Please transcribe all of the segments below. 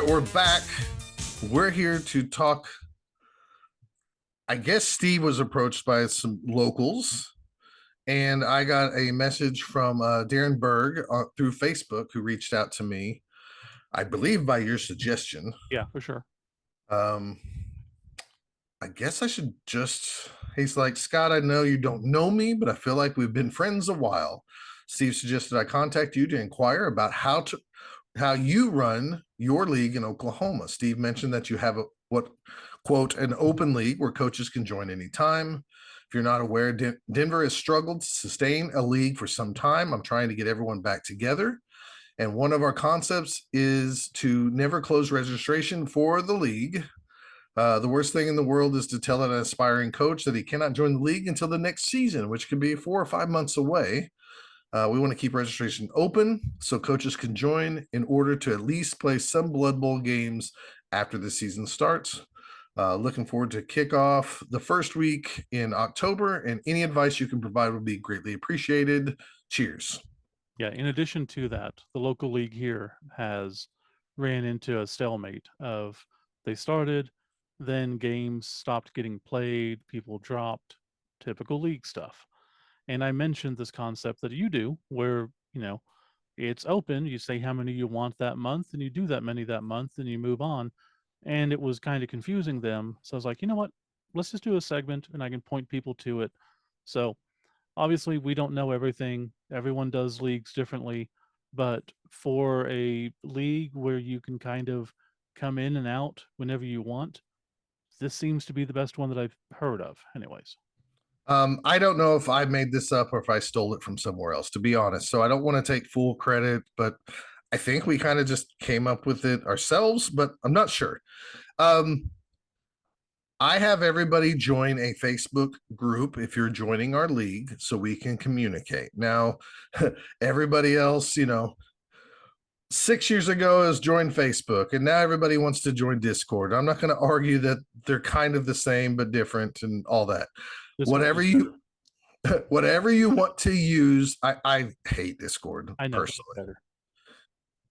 right, we're back. We're here to talk. I guess Steve was approached by some locals, and I got a message from Darren Berg through Facebook, who reached out to me, I believe by your suggestion. Yeah, for sure. Um, I guess I should just. He's like, Scott, I know you don't know me, but I feel like we've been friends a while. Steve suggested I contact you to inquire about how you run your league in Oklahoma. Steve mentioned that you have what quote an open league where coaches can join anytime. If you're not aware, Denver has struggled to sustain a league for some time. I'm trying to get everyone back together. And one of our concepts is to never close registration for the league. The worst thing in the world is to tell an aspiring coach that he cannot join the league until the next season, which could be 4 or 5 months away. We want to keep registration open so coaches can join in order to at least play some Blood Bowl games after the season starts. Looking forward to kickoff the first week in October, and any advice you can provide would be greatly appreciated. Cheers. Yeah, in addition to that, the local league here has ran into a stalemate of they started, then games stopped getting played, people dropped, typical league stuff. And I mentioned this concept that you do where, it's open, you say how many you want that month and you do that many that month and you move on. And it was kind of confusing them. So I was like, you know what? Let's just do a segment and I can point people to it. So obviously we don't know everything. Everyone does leagues differently, but for a league where you can kind of come in and out whenever you want, this seems to be the best one that I've heard of anyways. I don't know if I made this up or if I stole it from somewhere else, to be honest. So I don't want to take full credit, but I think we kind of just came up with it ourselves, but I'm not sure. Um, I have everybody join a Facebook group if you're joining our league so we can communicate. Now, everybody else, 6 years ago has joined Facebook, and now everybody wants to join Discord. I'm not going to argue that they're kind of the same but different and all that. Discord Whatever is better. you whatever you want to use, I hate Discord I know it's personally. better.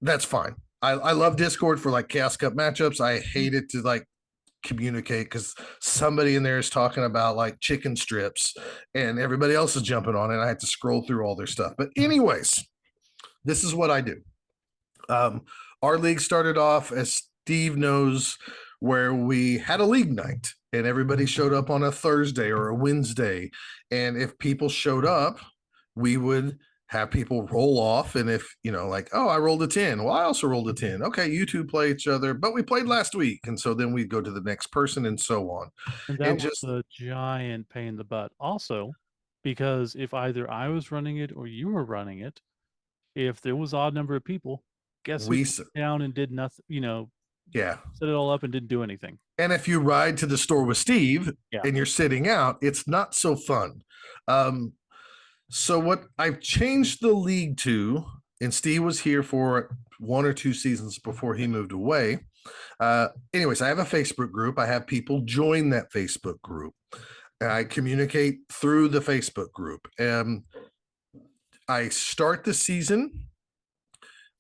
That's fine. I love Discord for like Chaos Cup matchups. I hate it to like communicate because somebody in there is talking about like chicken strips and everybody else is jumping on it. I have to scroll through all their stuff. But anyways, this is what I do. Um, our league started off, as Steve knows, where we had a league night and everybody showed up on a Thursday or a Wednesday. And if people showed up, we would have people roll off. And if, like, oh, I rolled a 10. Well, I also rolled a 10. Okay, you two play each other, but we played last week. And so then we'd go to the next person and so on. And that And was just, a giant pain in the butt. Also, because if either I was running it or you were running it, if there was odd number of people, guess who we, sat down and did nothing, yeah. set it all up and didn't do anything. And if you ride to the store with Steve Yeah. and you're sitting out, it's not so fun. Um, So what I've changed the league to, and Steve was here for 1 or 2 seasons before he moved away. Anyways, I have a Facebook group. I have people join that Facebook group. I communicate through the Facebook group. I start the season.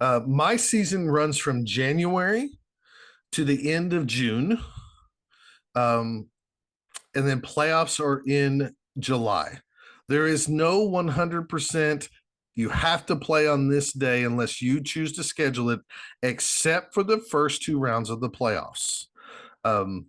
My season runs from January to the end of June. And then playoffs are in July. There is no 100% you have to play on this day unless you choose to schedule it, except for the first 2 rounds of the playoffs. Um,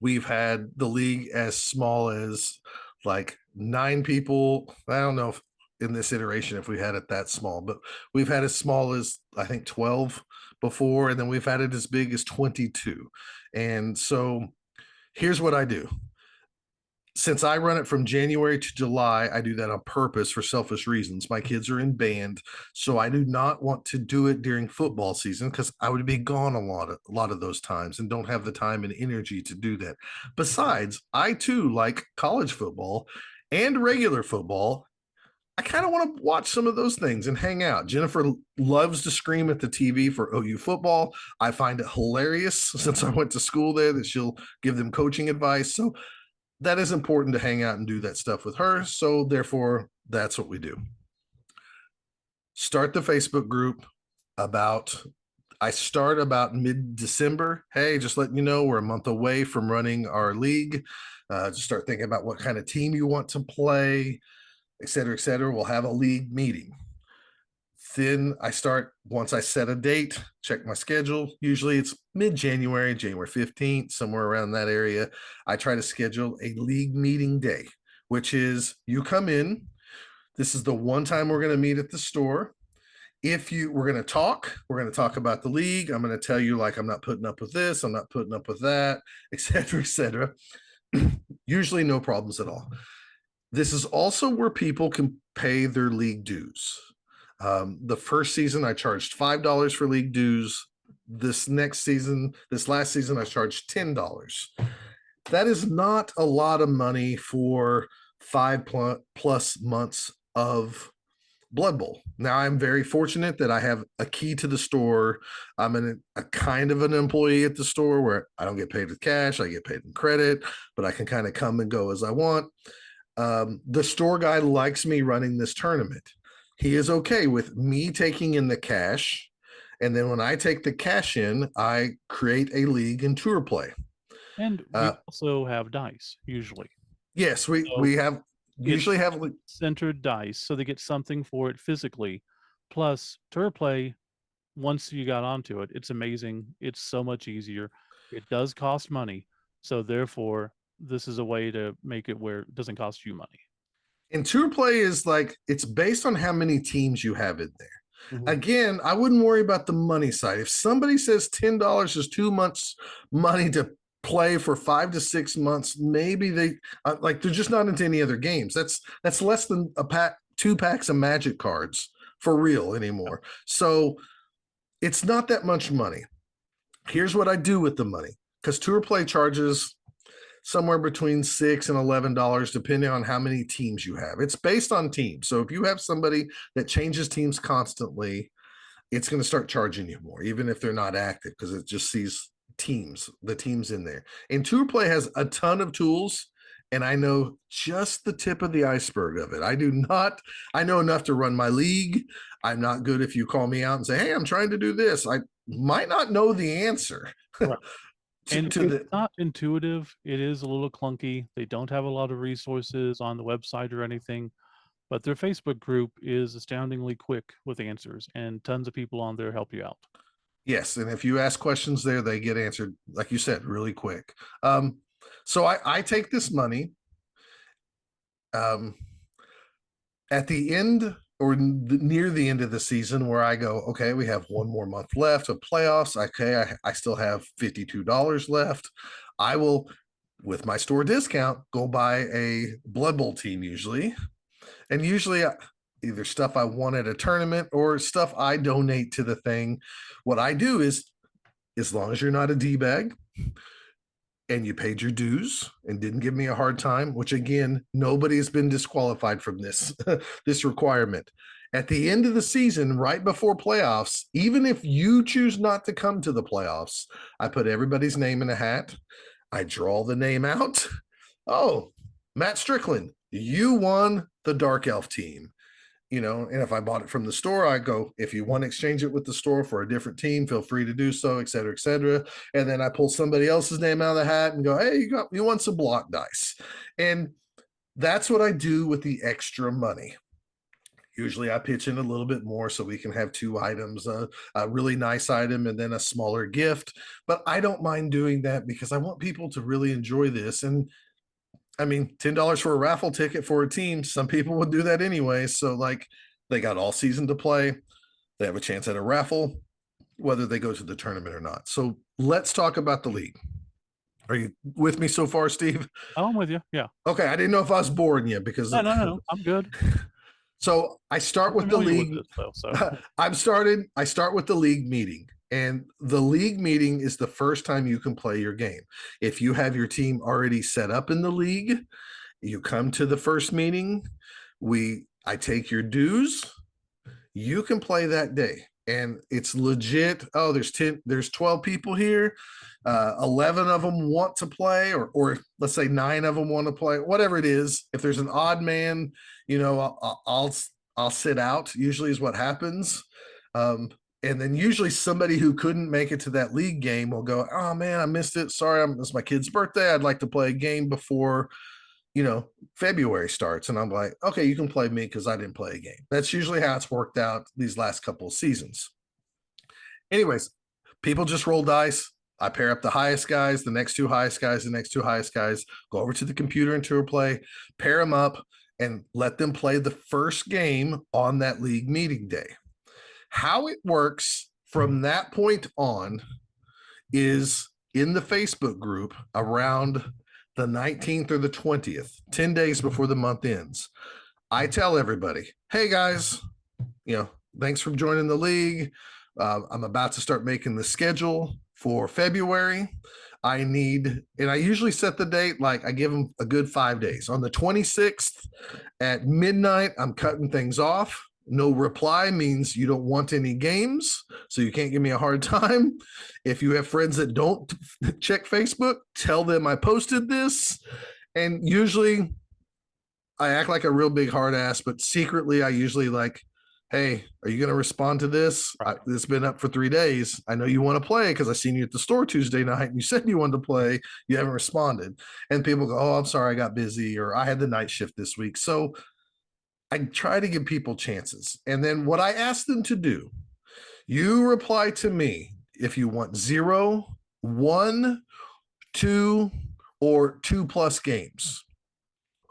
we've had the league as small as like 9 people. I don't know if in this iteration if we had it that small, but we've had as small as I think 12 before, and then we've had it as big as 22. And so here's what I do. Since I run it from January to July, I do that on purpose for selfish reasons. My kids are in band, so I do not want to do it during football season because I would be gone a lot of those times and don't have the time and energy to do that. Besides, I too like college football and regular football. I kind of want to watch some of those things and hang out. Jennifer loves to scream at the TV for OU football. I find it hilarious since I went to school there that she'll give them coaching advice. So that is important to hang out and do that stuff with her. So therefore, that's what we do. Start the Facebook group about I start about mid-December. Hey, just letting you know we're a month away from running our league. Just start thinking about what kind of team you want to play, et cetera, et cetera. We'll have a league meeting. Then I start, once I set a date, check my schedule. Usually it's mid-January, January 15th, somewhere around that area. I try to schedule a league meeting day, which is you come in. This is the one time we're going to meet at the store. We're going to talk about the league. I'm going to tell you, like, I'm not putting up with this, I'm not putting up with that, et cetera, et cetera. Usually no problems at all. This is also where people can pay their league dues. The first season I charged $5 for league dues. This last season I charged $10. That is not a lot of money for 5+ months of Blood Bowl. Now I'm very fortunate that I have a key to the store. I'm a kind of an employee at the store where I don't get paid with cash. I get paid in credit, but I can kind of come and go as I want. The store guy likes me running this tournament. He is okay with me taking in the cash. And then when I take the cash in, I create a league and tour play. And we also have dice usually. Yes, we It's usually have centered dice, so they get something for it physically. Plus, tour play, once you got onto it, it's amazing. It's so much easier. It does cost money, so therefore, this is a way to make it where it doesn't cost you money. and tour play is like, it's based on how many teams you have in there. Mhm. Again, I wouldn't worry about the money side. If somebody says $10 is too much money to play for 5 to 6 months, maybe they're just not into any other games. That's less than a pack, 2 packs of Magic cards for real anymore. So it's not that much money. Here's what I do with the money, because tour play charges somewhere between $6 and $11, depending on how many teams you have. It's based on teams. So if you have somebody that changes teams constantly, it's going to start charging you more, even if they're not active, because it just sees the teams in there. And tour play has a ton of tools, and I know just the tip of the iceberg of it. I know enough to run my league. I'm not good if you call me out and say, hey, I'm trying to do this. I might not know the answer. Right. And it's not intuitive. It is a little clunky. They don't have a lot of resources on the website or anything, but their Facebook group is astoundingly quick with answers, and tons of people on there help you out. Yes, and if you ask questions there, they get answered, like you said, really quick. So I take this money at the end or near the end of the season, where I go, okay, we have one more month left of playoffs. Okay, I still have $52 left. I will, with my store discount, go buy a Blood Bowl team usually. And usually either stuff I won at a tournament or stuff I donate to the thing. What I do is, as long as you're not a D-bag and you paid your dues and didn't give me a hard time, which again, nobody has been disqualified from this, this requirement. At the end of the season, right before playoffs, even if you choose not to come to the playoffs, I put everybody's name in a hat. I draw the name out. Oh, Matt Strickland, you won the Dark Elf team. And if I bought it from the store, I go, if you want to exchange it with the store for a different team, feel free to do so, et cetera, et cetera. And then I pull somebody else's name out of the hat and go, hey, you want some block dice. And that's what I do with the extra money. Usually I pitch in a little bit more so we can have 2 items, a really nice item and then a smaller gift. But I don't mind doing that because I want people to really enjoy this. And I mean, $10 for a raffle ticket for a team. Some people would do that anyway. So like, they got all season to play. They have a chance at a raffle, whether they go to the tournament or not. So let's talk about the league. Are you with me so far, Steve? Oh, I'm with you. Yeah. Okay. I didn't know if I was boring you because No. I'm good. So I start with the league. With this, though, so. I start with the league meeting. And the league meeting is the first time you can play your game. If you have your team already set up in the league, you come to the first meeting. I take your dues. You can play that day. And it's legit. Oh, there's 12 people here. 11 of them want to play, or let's say 9 of them want to play, whatever it is. If there's an odd man, I'll sit out, usually is what happens. And then usually somebody who couldn't make it to that league game will go, "Oh man, I missed it. Sorry, it's my kid's birthday. I'd like to play a game before, February starts." And I'm like, "Okay, you can play me because I didn't play a game." That's usually how it's worked out these last couple of seasons. Anyways, people just roll dice. I pair up the highest guys, the next two highest guys, the next two highest guys, go over to the computer and tour play, pair them up, and let them play the first game on that league meeting day. How it works from that point on is in the Facebook group around the 19th or the 20th, 10 days before the month ends. I tell everybody, "Hey guys, thanks for joining the league. I'm about to start making the schedule for February. And I usually set the date, like I give them a good 5 days. On the 26th at midnight, I'm cutting things off. No reply means you don't want any games, so you can't give me a hard time. If you have friends that don't check Facebook, tell them I posted this. And usually I act like a real big hard ass, but secretly I usually like, "Hey, are you going to respond to this? Right. This has been up for 3 days. I know you want to play because I seen you at the store Tuesday night and you said you wanted to play. You haven't responded." And people go, "Oh, I'm sorry, I got busy," or "I had the night shift this week." So I try to give people chances. And then what I ask them to do, you reply to me if you want 0, 1, 2, or 2+ games.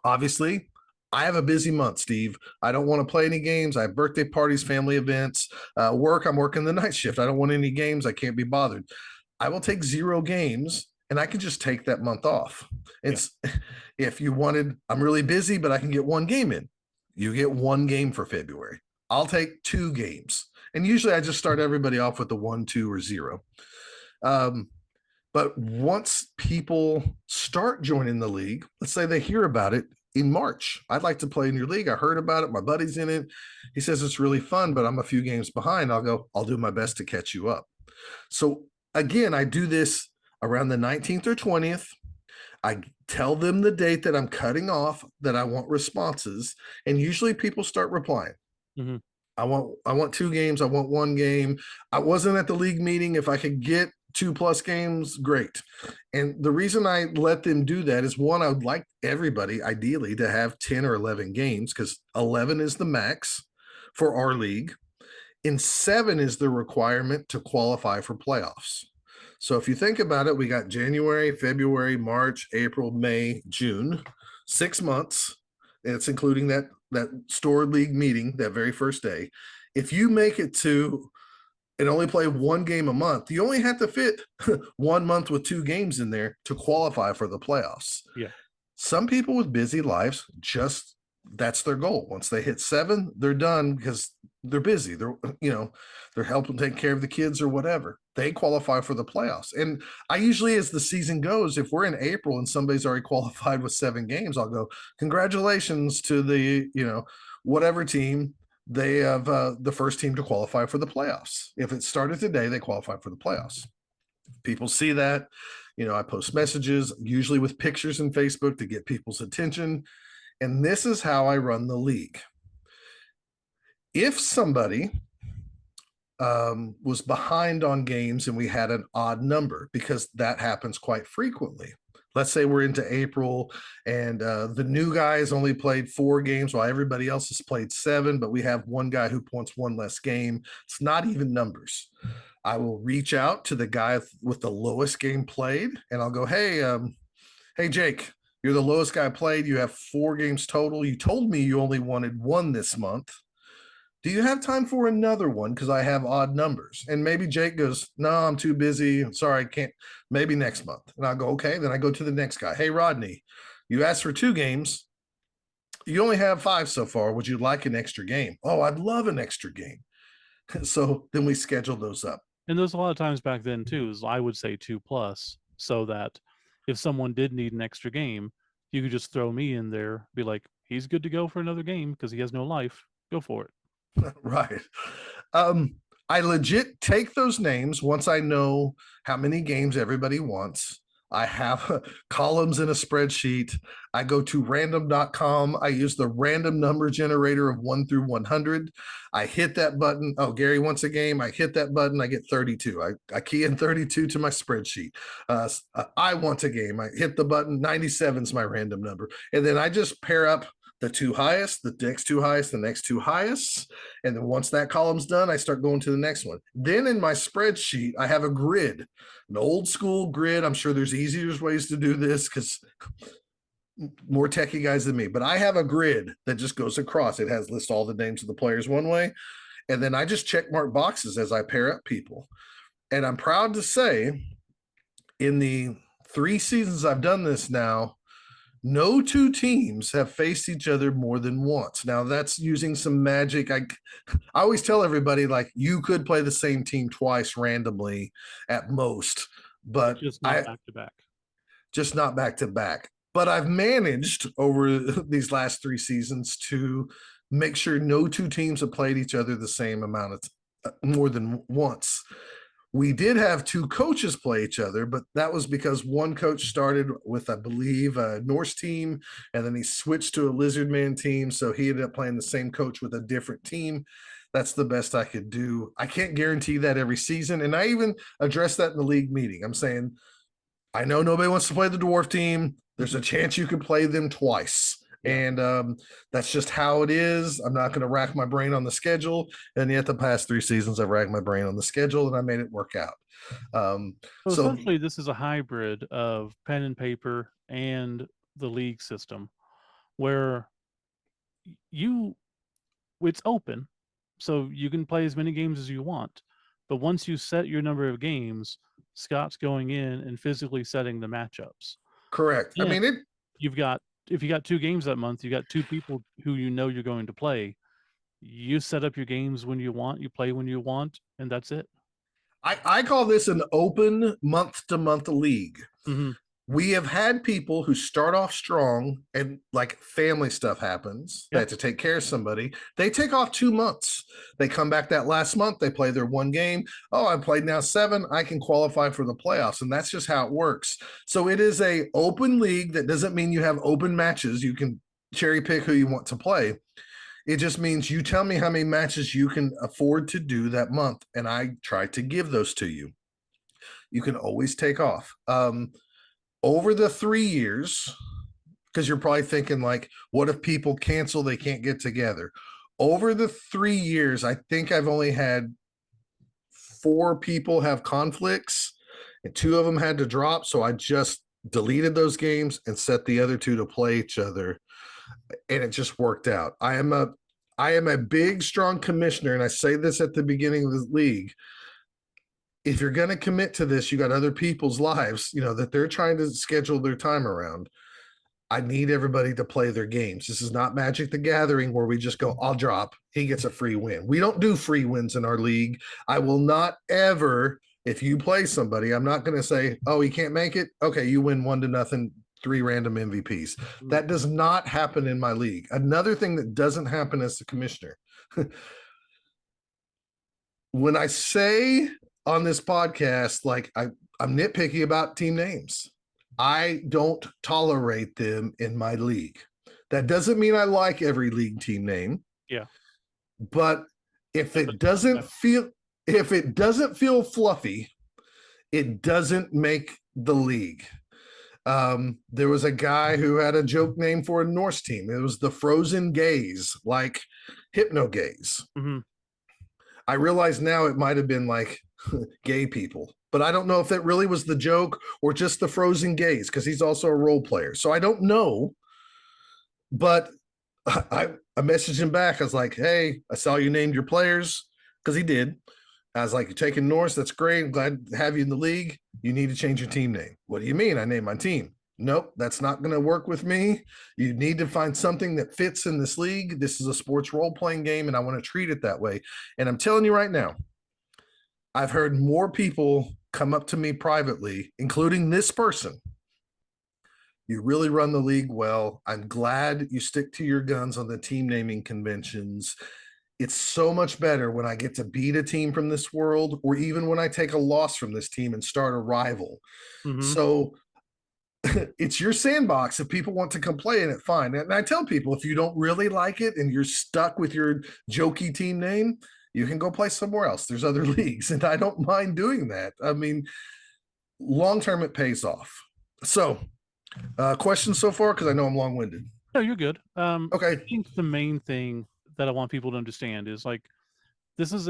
Obviously, I have a busy month, Steve. I don't want to play any games. I have birthday parties, family events, work. I'm working the night shift. I don't want any games. I can't be bothered. I will take 0 games and I can just take that month off. It's if you wanted, I'm really busy, but I can get 1 game in. You get 1 game for February. I'll take 2 games. And usually I just start everybody off with the 1, 2, or 0. But once people start joining the league, let's say they hear about it in March. "I'd like to play in your league. I heard about it. My buddy's in it. He says it's really fun, but I'm a few games behind." I'll go, "I'll do my best to catch you up." So again, I do this around the 19th or 20th. I tell them the date that I'm cutting off, that I want responses, and usually people start replying. Hmm. I want 2 games. I want 1 game. I wasn't at the league meeting. If I could get 2+ games, great. And the reason I let them do that is, one, I would like everybody ideally to have 10 or 11 games because 11 is the max for our league. And 7 is the requirement to qualify for playoffs. So if you think about it, we got January, February, March, April, May, June, 6 months. And it's including that store league meeting that very first day. If you make it to and only play 1 game a month, you only have to fit 1 month with 2 games in there to qualify for the playoffs. Yeah. Some people with busy lives, just that's their goal. Once they hit 7, they're done because they're busy. They're helping take care of the kids or whatever. They qualify for the playoffs. And I usually, as the season goes, if we're in April and somebody's already qualified with 7 games, I'll go, "Congratulations to the, whatever team. They have the first team to qualify for the playoffs. If it started today, they qualify for the playoffs." People see that. I post messages, usually with pictures in Facebook to get people's attention. And this is how I run the league. If somebody was behind on games and we had an odd number, because that happens quite frequently. Let's say we're into April and the new guys only played 4 games while everybody else has played 7, but we have one guy who wants 1 less game. It's not even numbers. I will reach out to the guy with the lowest game played and I'll go, hey, Jake, you're the lowest guy played. You have 4 games total. You told me you only wanted 1 this month. Do you have time for another one? Because I have odd numbers." And maybe Jake goes, "No, I'm too busy. Sorry, I can't. Maybe next month." And I'll go, "Okay." Then I go to the next guy. "Hey, Rodney, you asked for 2 games. You only have 5 so far. Would you like an extra game?" "Oh, I'd love an extra game." So then we schedule those up. And there's a lot of times back then too, is I would say 2+, so that if someone did need an extra game, you could just throw me in there, be like, "He's good to go for another game because he has no life. Go for it." Right. I legit take those names once I know how many games everybody wants. I have columns in a spreadsheet. I go to random.com. I use the random number generator of 1 through 100. I hit that button. Oh, Gary wants a game. I hit that button. I get 32. I key in 32 to my spreadsheet. I want a game. I hit the button. 97 is my random number. And then I just pair up the two highest, the next two highest, the next two highest. And then once that column's done, I start going to the next one. Then in my spreadsheet, I have a grid, an old school grid. I'm sure there's easier ways to do this because more techie guys than me, but I have a grid that just goes across. It has lists all the names of the players one way. And then I just check mark boxes as I pair up people. And I'm proud to say in the 3 seasons I've done this now, no two teams have faced each other more than once. Now that's using some magic. I always tell everybody, like, you could play the same team twice randomly at most, but Just not back to back. Just not back to back. But I've managed over these last 3 seasons to make sure no two teams have played each other the same amount of more than once. We did have 2 coaches play each other, but that was because one coach started with, I believe, a Norse team, and then he switched to a Lizardman team. So he ended up playing the same coach with a different team. That's the best I could do. I can't guarantee that every season. And I even addressed that in the league meeting. I'm saying, I know nobody wants to play the dwarf team. There's a chance you could play them twice. And that's just how it is. I'm not going to rack my brain on the schedule. And yet the past 3 seasons, I've racked my brain on the schedule and I made it work out. So essentially, this is a hybrid of pen and paper and the league system where it's open. So you can play as many games as you want. But once you set your number of games, Scott's going in and physically setting the matchups. Correct. And I mean, if you got 2 games that month, you got 2 people who you know you're going to play. You set up your games when you want, you play when you want, and that's it. I call this an open month-to-month league. Mm-hmm. We have had people who start off strong and like family stuff happens. They have to take care of somebody. They take off 2 months. They come back that last month. They play their 1 game. Oh, I played now 7. I can qualify for the playoffs. And that's just how it works. So it is a open league. That doesn't mean you have open matches. You can cherry pick who you want to play. It just means you tell me how many matches you can afford to do that month. And I try to give those to you. You can always take off. Over the 3 years, because you're probably thinking, like, what if people cancel, they can't get together? Over the 3 years, I think I've only had 4 people have conflicts, and 2 of them had to drop. So I just deleted those games and set the other 2 to play each other, and it just worked out. I am a big, strong commissioner, and I say this at the beginning of the league. If you're going to commit to this, you got other people's lives, that they're trying to schedule their time around. I need everybody to play their games. This is not Magic the Gathering where we just go, I'll drop, he gets a free win. We don't do free wins in our league. I will not ever, if you play somebody, I'm not going to say, oh, he can't make it. Okay, you win 1-0, 3 random MVPs. That does not happen in my league. Another thing that doesn't happen as the commissioner, when I say on this podcast, like, I'm nitpicky about team names. I don't tolerate them in my league. That doesn't mean I like every league team name. Yeah. But if it doesn't feel fluffy, it doesn't make the league. There was a guy who had a joke name for a Norse team. It was the Frozen Gaze, like Hypno Gaze. Mm-hmm. I realize now it might have been like gay people, but I don't know if that really was the joke or just the Frozen Gaze, because he's also a role player. So I don't know, but I messaged him back. I was like, hey, I saw you named your players, because he did. I was like, you're taking Norse. That's great. I'm glad to have you in the league. You need to change your team name. What do you mean? I named my team. Nope, that's not going to work with me. You need to find something that fits in this league. This is a sports role-playing game, and I want to treat it that way. And I'm telling you right now, I've heard more people come up to me privately, including this person. You really run the league well. I'm glad you stick to your guns on the team naming conventions. It's so much better when I get to beat a team from this world, or even when I take a loss from this team and start a rival. Mm-hmm. So it's your sandbox. If people want to come play in it, fine. And I tell people, if you don't really like it and you're stuck with your jokey team name, you can go play somewhere else. There's other leagues, and I don't mind doing that. I mean, long term, it pays off. So, questions so far? Because I know I'm long winded. No, you're good. I Okay. think the main thing that I want people to understand is like this is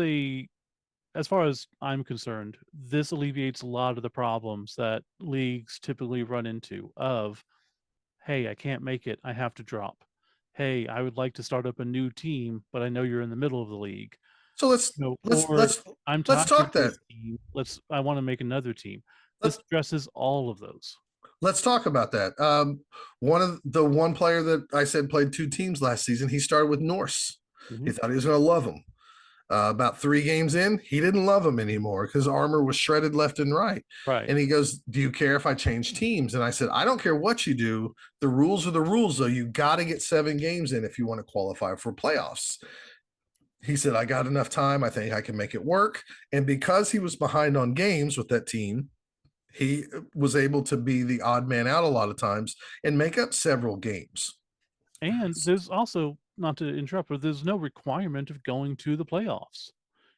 as far as I'm concerned, this alleviates a lot of the problems that leagues typically run into of, hey, I can't make it, I have to drop. Hey, I would like to start up a new team, but I know you're in the middle of the league. So let's You know, let's or let's I'm let's tired of talk that. this team. I want to make another team. This Let's addresses all of those. let's talk about that. One player that I said played two teams last season. He started with Norse. Mhm. He thought he was going to love them. About 3 games in, he didn't love him anymore because armor was shredded left and right. Right. And he goes, "Do you care if I change teams?" And I said, "I don't care what you do. The rules are the rules, though. You got to get 7 games in if you want to qualify for playoffs." He said, "I got enough time. I think I can make it work." And because he was behind on games with that team, he was able to be the odd man out a lot of times and make up several games. And there's also, not to interrupt, but there's no requirement of going to the playoffs.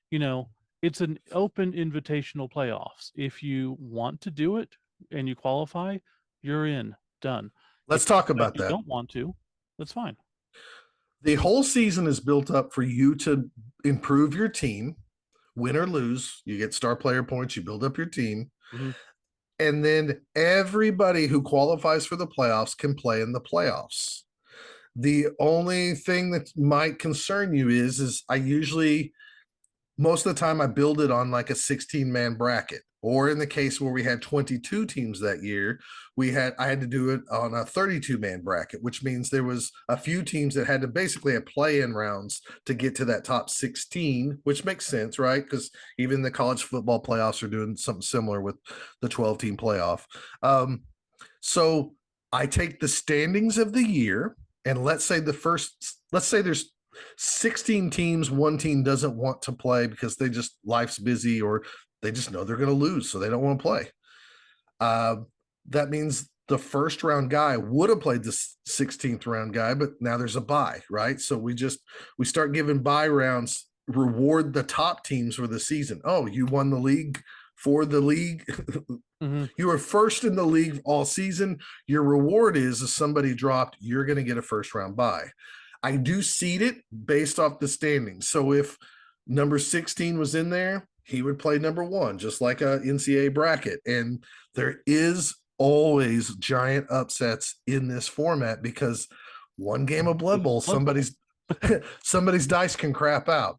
You know, it's an open invitational playoffs. If you want to do it and you qualify, you're in. Done. Let's If you talk decide about you that. don't want to, that's fine. The whole season is built up for you to improve your team, win or lose. You get star player points, you build up your team. Mhm. And then everybody who qualifies for the playoffs can play in the playoffs. The only thing that might concern you is I usually most of the time I build it on like a 16-man bracket. Or in the case where we had 22 teams that year, I had to do it on a 32-man bracket, which means there was a few teams that had to basically have play-in rounds to get to that top 16, which makes sense, right? Because even the college football playoffs are doing something similar with the 12-team playoff. So I take the standings of the year, and let's say there's 16 teams, one team doesn't want to play because life's busy or they just know they're going to lose, so they don't want to play. That means the first round guy would have played the 16th round guy, but now there's a bye, right? So we start giving bye rounds, reward the top teams for the season. Oh, you won the league for the league. Mhm. You were first in the league all season. Your reward is if somebody dropped, you're going to get a first round bye. I do seed it based off the standings. So if number 16 was in there, he would play number 1, just like a NCAA bracket. And there is always giant upsets in this format because one game of Blood Bowl, Blood Bowl. somebody's dice can crap out.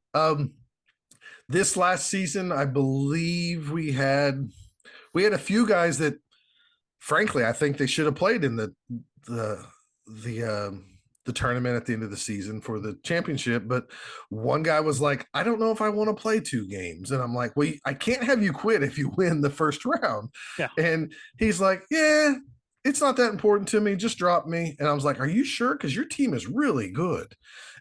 This last season, I believe we had a few guys that, frankly, I think they should have played in the the tournament at the end of the season for the championship. But one guy was like, "I don't know if I want to play 2 games," and I'm like, "Well, I can't have you quit if you win the first round." Yeah. And he's like, "Yeah, it's not that important to me. Just drop me." And I was like, "Are you sure? Because your team is really good."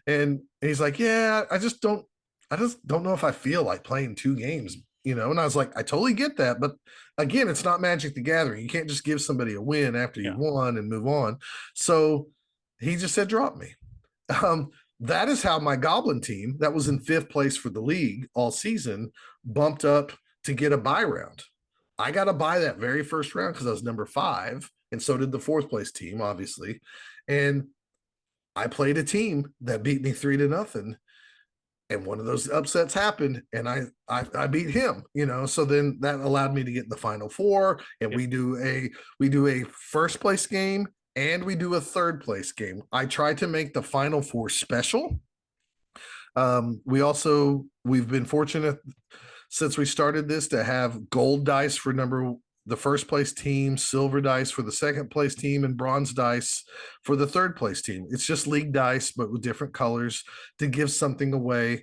And he's like, "Yeah, I just don't know if I feel like playing 2 games." And I was like, I totally get that. But again, it's not Magic the Gathering. You can't just give somebody a win after Yeah. you've won and move on. So he just said, drop me. That is how my Goblin team, that was in 5th place for the league all season, bumped up to get a bye round. I got to buy that very first round because I was number 5. And so did the 4th place team, obviously. And I played a team that beat me 3-0. And one of those upsets happened, and I beat him. So then that allowed me to get in the Final 4, and Yep. we do a first place game and we do a third place game. I tried to make the Final 4 special. We've been fortunate since we started this to have gold dice for the first place team, silver dice for the second place team, and bronze dice for the third place team. It's just league dice, but with different colors to give something away.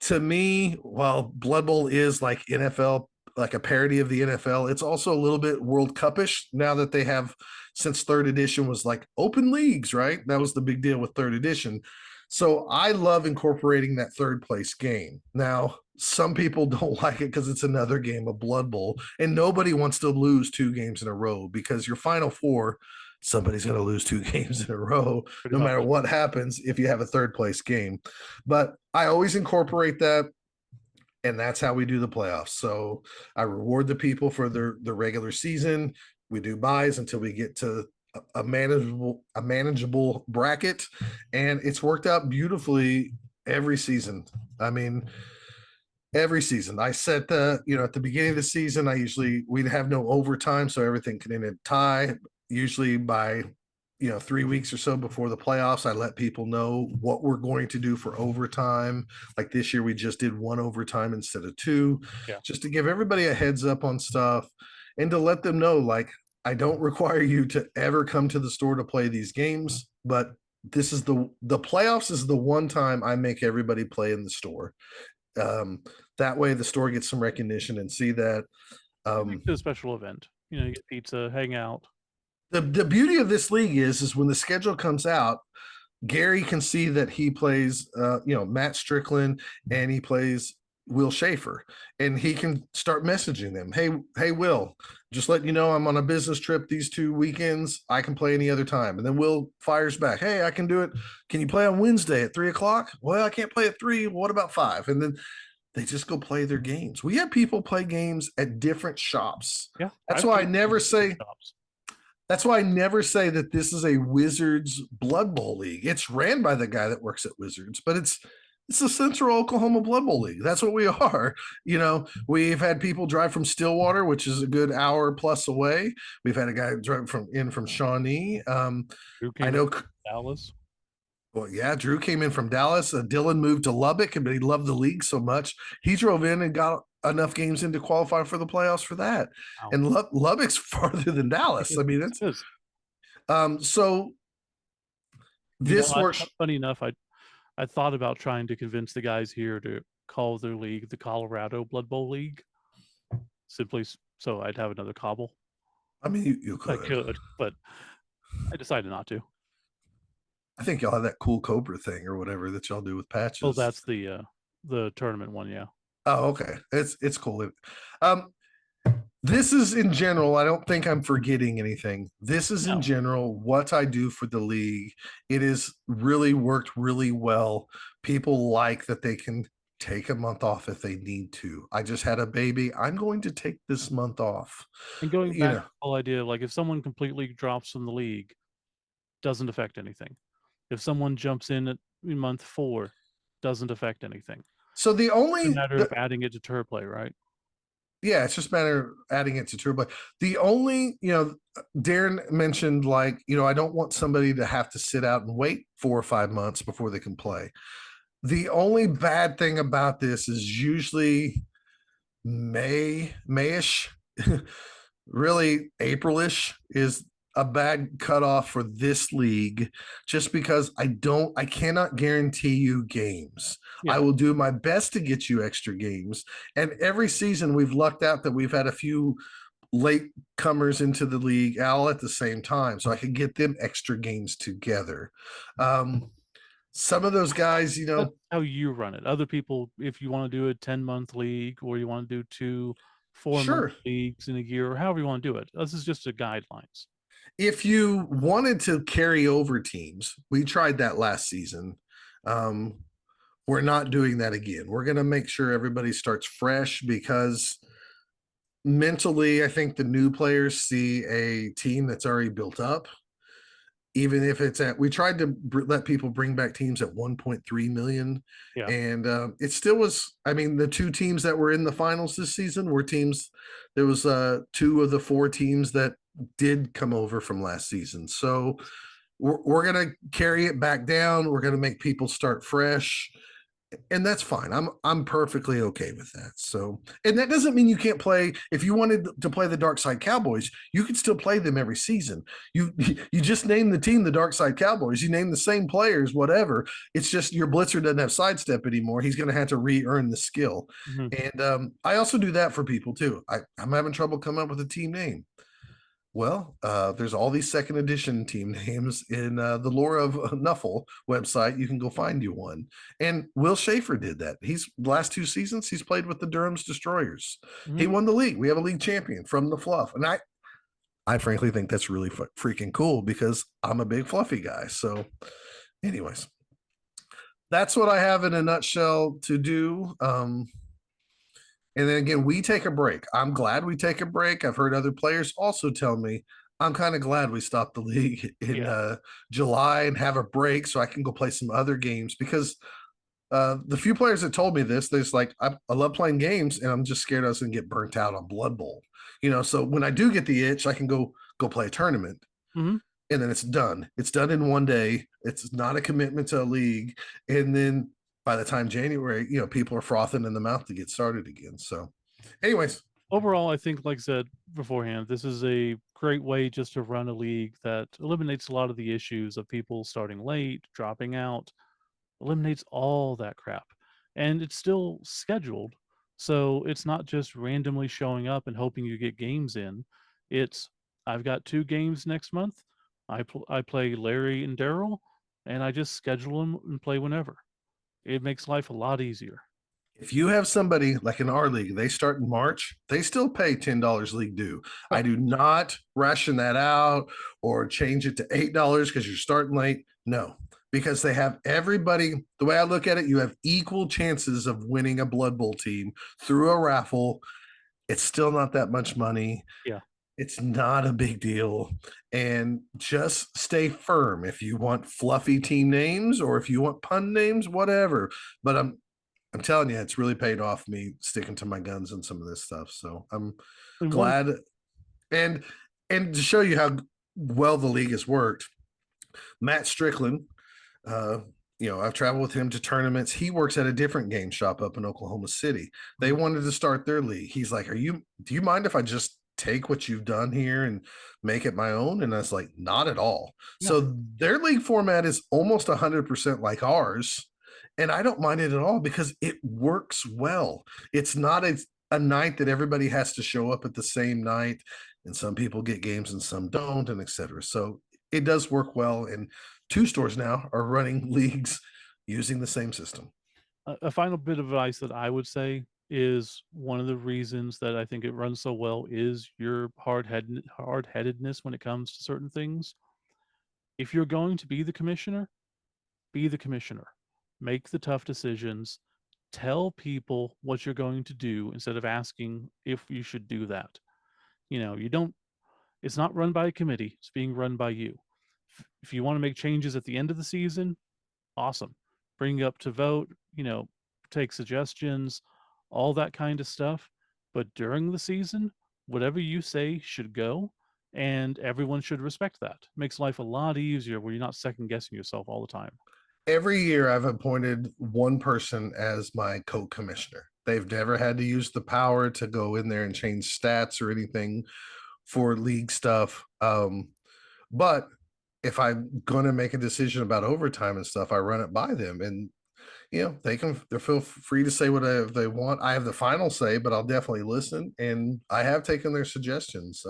To me, while Blood Bowl is like NFL, like a parody of the NFL, it's also a little bit World Cupish now that they have, since 3rd edition was like open leagues, right? That was the big deal with 3rd edition. So I love incorporating that third place game. Now, some people don't like it because it's another game of Blood Bowl, and nobody wants to lose 2 games in a row because your final four, somebody's going to lose 2 games in a row, Pretty no much. matter what happens if you have a third place game. But I always incorporate that, and that's how we do the playoffs. So I reward the people for the regular season. We do buys until we get to a manageable bracket, and it's worked out beautifully every season. I mean, every season. I set at the beginning of the season, we'd have no overtime, so everything can end in tie. Usually by 3 weeks or so before the playoffs, I let people know what we're going to do for overtime. Like this year, we just did 1 overtime instead of 2, Yeah. just to give everybody a heads up on stuff and to let them know, like, I don't require you to ever come to the store to play these games, but this is the playoffs is the one time I make everybody play in the store. That way the store gets some recognition and see that. It's a special event. You get pizza, hang out. The beauty of this league is when the schedule comes out, Gary can see that he plays Matt Strickland and he plays Will Schaefer, and he can start messaging them. Hey Will, just letting you know I'm on a business trip these 2 weekends. I can play any other time. And then Will fires back, hey, I can do it. Can you play on Wednesday at 3:00? Well, I can't play at 3. What about 5? And then they just go play their games. We have people play games at different shops. Yeah. That's why I never say shops. That's why I never say that this is a Wizards Blood Bowl league. It's ran by the guy that works at Wizards, but it's the Central Oklahoma Blood Bowl League. That's what we are. We've had people drive from Stillwater, which is a good hour plus away. We've had a guy drive from Shawnee. I know Dallas. Well, yeah, Drew came in from Dallas. Dylan moved to Lubbock, but he loved the league so much he drove in and got enough games in to qualify for the playoffs for that. Wow. And Lubbock's farther than Dallas. I mean, it's so this works. Funny enough, I thought about trying to convince the guys here to call their league the Colorado Blood Bowl League, simply so I'd have another cobble. I mean, you could. I could, but I decided not to. I think y'all have that cool Cobra thing or whatever that y'all do with patches. Well, that's the tournament one, yeah. Oh, okay. It's cool. This is in general. I don't think I'm forgetting anything. This is in general what I do for the league. It has really worked really well. People like that they can take a month off if they need to. I just had a baby. I'm going to take this month off. And going back to the whole idea, like if someone completely drops from the league, doesn't affect anything. If someone jumps in month 4, doesn't affect anything. So the only it's a matter of adding it to tour play, right? Yeah, it's just a matter of adding it to tour play. The only, Darren mentioned, like, I don't want somebody to have to sit out and wait 4 or 5 months before they can play. The only bad thing about this is usually Mayish, really Aprilish is a bad cutoff for this league, just because I cannot guarantee you games. Yeah. I will do my best to get you extra games. And every season we've lucked out that we've had a few late comers into the league all at the same time, so I can get them extra games together. Some of those guys, that's how you run it. Other people, if you want to do a 10-month league or you want to do 2 4-month leagues in a year, or however you want to do it, this is just a guidelines. If you wanted to carry over teams, we tried that last season. We're not doing that again. We're going to make sure everybody starts fresh, because mentally, I think the new players see a team that's already built up. Even if we tried to let people bring back teams at 1.3 million. Yeah. And it still was, the 2 teams that were in the finals this season were teams. There was 2 of the 4 teams that did come over from last season. So we're going to carry it back down. We're going to make people start fresh, and that's fine. I'm perfectly okay with that. So, and that doesn't mean you can't play. If you wanted to play the Dark Side Cowboys, you could still play them every season. You just name the team the Dark Side Cowboys. You name the same players, whatever. It's just your blitzer doesn't have sidestep anymore. He's going to have to re-earn the skill. Mm-hmm. And I also do that for people too. I'm having trouble coming up with a team name. Well, there's all these second edition team names in the Lore of Nuffle website. You can go find you one. And Will Schaefer did that. He's last 2 seasons, he's played with the Durham's Destroyers. He Mhm. won the league. We have a league champion from the Fluff. And I frankly think that's really freaking cool because I'm a big Fluffy guy. So, anyways, that's what I have in a nutshell to do. And then again, we take a break. I'm glad we take a break. I've heard other players also tell me I'm kind of glad we stopped the league in Yeah. July and have a break so I can go play some other games because the few players that told me this, there's like, I love playing games and I'm just scared I was going to get burnt out on Blood Bowl. So when I do get the itch, I can go play a tournament Mhm. and then it's done. It's done in one day. It's not a commitment to a league. And then by the time January, people are frothing in the mouth to get started again. So, anyways, Overall, I think, like I said beforehand, this is a great way just to run a league that eliminates a lot of the issues of people starting late, dropping out, eliminates all that crap. And it's still scheduled. So it's not just randomly showing up and hoping you get games in. It's I've got 2 games next month. I play Larry and Daryl, and I just schedule them and play whenever. It makes life a lot easier. if you have somebody like in our league, they start in March, they still pay $10 league due. I Right. do not ration that out or change it to $8 because you're starting late. No, because they have everybody. The way I look at it, you have equal chances of winning a Blood Bowl team through a raffle. It's still not that much money. Yeah. It's not a big deal. And just stay firm if you want fluffy team names or if you want pun names, whatever. But I'm telling you, it's really paid off me sticking to my guns and some of this stuff. So I'm And one glad. And and to show you how well the league has worked, Matt Strickland, uh, I've traveled with him to tournaments. He works at a different game shop up in Oklahoma City. They Mhm. wanted to start their league. He's like, do you mind if I just take what you've done here and make it my own? And I was like, not at all. Yeah. So their league format is almost 100% like ours. And I don't mind it at all because it works well. It's not a night that everybody has to show up at the same night. And some people get games and some don't, and etc. So it does work well. And 2 stores now are running leagues using the same system. A final bit of advice that I would say is one of the reasons that I think it runs so well is your hard-headedness when it comes to certain things. If you're going to be the commissioner. Make the tough decisions. Tell people what you're going to do instead of asking if you should do that. You don't it's not run by a committee, it's being run by you. If you want to make changes at the end of the season, awesome. Bring it up to vote, take suggestions, all that kind of stuff. But during the season, whatever you say should go, and everyone should respect that. Makes life a lot easier where you're not second guessing yourself all the time. Every year I've appointed one person as my co-commissioner. They've never had to use the power to go in there and change stats or anything for league stuff. But if I'm going to make a decision about overtime and stuff, I run it by them, and they feel free to say whatever they want. I have the final say, but I'll definitely listen, and I have taken their suggestions.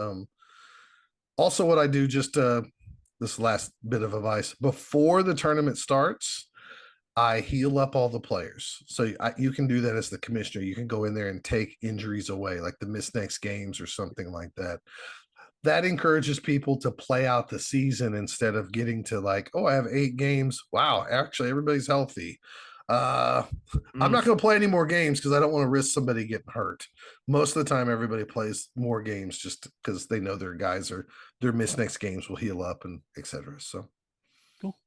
Also, what I do, just this last bit of advice, before the tournament starts, I heal up all the players. So you can do that as the commissioner. You can go in there and take injuries away, like the missed next games or something like that. That encourages people to play out the season instead of getting to like, oh, I have 8 games. Wow, actually everybody's healthy. Uh, I'm Mm, not going to play any more games because I don't want to risk somebody getting hurt. Most of the time, everybody plays more games just because they know their guys are their missed next games will heal up and etc. So, cool.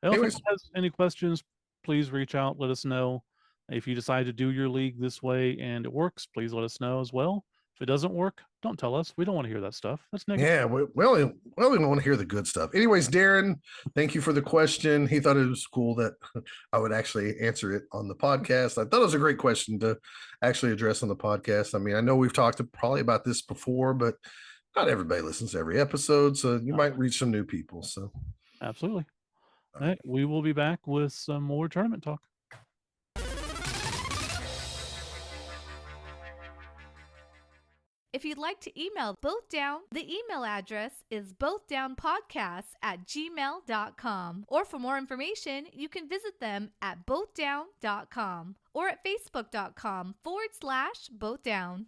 And if anyways, anyone has any questions, please reach out. Let us know. If you decide to do your league this way and it works, please let us know as well. If it doesn't work, don't tell us. We don't want to hear that stuff. That's negative. yeah, we only want to hear the good stuff. Anyways, Darren, thank you for the question. He thought it was cool that I would actually answer it on the podcast. I thought it was a great question to actually address on the podcast. I mean, I know we've talked probably about this before, but not everybody listens to every episode, so you Uh, might reach some new people. So, Absolutely. all All right, right. we will be back with some more tournament talk. If you'd like to email Both Down, the email address is bothdownpodcasts@gmail.com. Or for more information, you can visit them at bothdown.com or at facebook.com/bothdown.